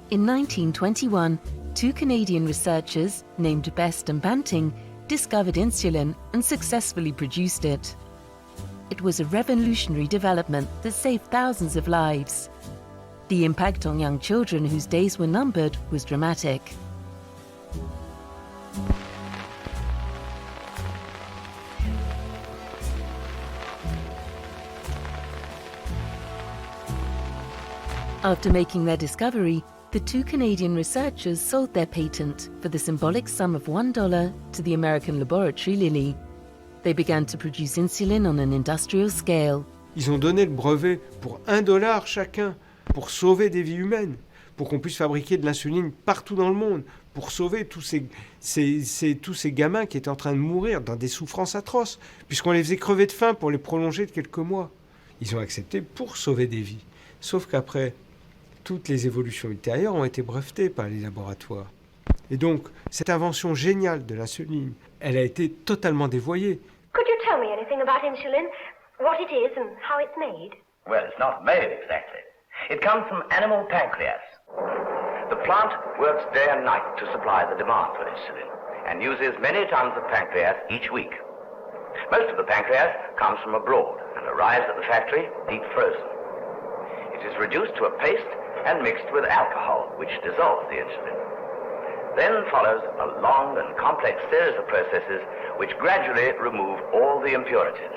In 1921, two Canadian researchers named Best and Banting discovered insulin and successfully produced it. It was a revolutionary development that saved thousands of lives. The impact on young children whose days were numbered was dramatic. After making their discovery, the two Canadian researchers sold their patent for the symbolic sum of $1 to the American laboratory Lilly. They began to produce insulin on an industrial scale. Ils ont donné le brevet pour $1 chacun pour sauver des vies humaines, pour qu'on puisse fabriquer de l'insuline partout dans le monde, pour sauver tous ces gamins qui étaient en train de mourir dans des souffrances atroces, puisqu'on les faisait crever de faim pour les prolonger de quelques mois. Ils ont accepté pour sauver des vies. Sauf qu'après, toutes les évolutions ultérieures ont été brevetées par les laboratoires. Et donc, cette invention géniale de l'insuline, elle a été totalement dévoyée. Could you tell me anything about insulin? What it is and how it's made? Well, it's not made exactly. It comes from animal pancreas. The plant works day and night to supply the demand for insulin and uses many tons of pancreas each week. Most of the pancreas comes from abroad and arrives at the factory deep frozen. It is reduced to a paste and mixed with alcohol, which dissolves the insulin. Then follows a long and complex series of processes which gradually remove all the impurities.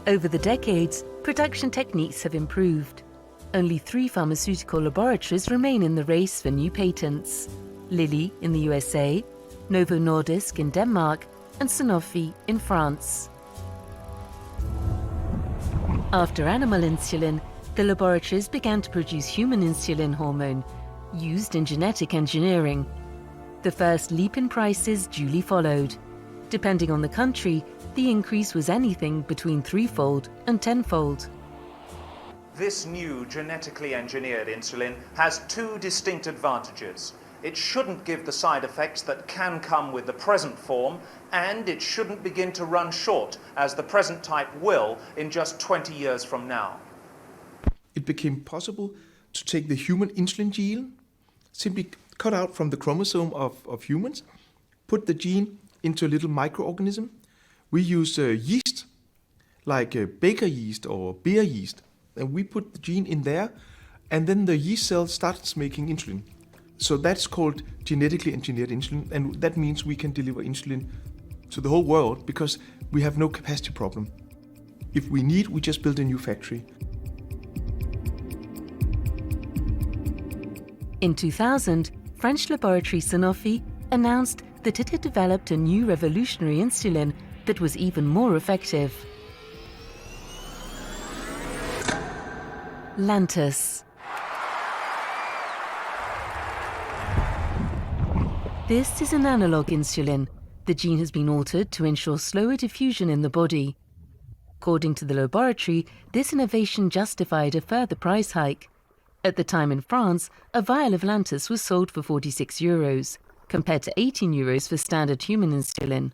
Over the decades, production techniques have improved. Only 3 pharmaceutical laboratories remain in the race for new patents: Lilly in the USA, Novo Nordisk in Denmark, and Sanofi in France. After animal insulin, the laboratories began to produce human insulin hormone, used in genetic engineering. The first leap in prices duly followed. Depending on the country, the increase was anything between 3-fold and 10-fold. This new genetically engineered insulin has 2 distinct advantages. It shouldn't give the side effects that can come with the present form, and it shouldn't begin to run short, as the present type will in just 20 years from now. It became possible to take the human insulin gene, simply cut out from the chromosome of humans, put the gene into a little microorganism. We use yeast, like baker yeast or beer yeast, and we put the gene in there, and then the yeast cell starts making insulin. So that's called genetically engineered insulin, and that means we can deliver insulin to the whole world because we have no capacity problem. If we need, we just build a new factory. In 2000, French laboratory Sanofi announced that it had developed a new revolutionary insulin that was even more effective. Lantus. This is an analog insulin. The gene has been altered to ensure slower diffusion in the body. According to the laboratory, this innovation justified a further price hike. At the time in France, a vial of Lantus was sold for €46, compared to €18 for standard human insulin.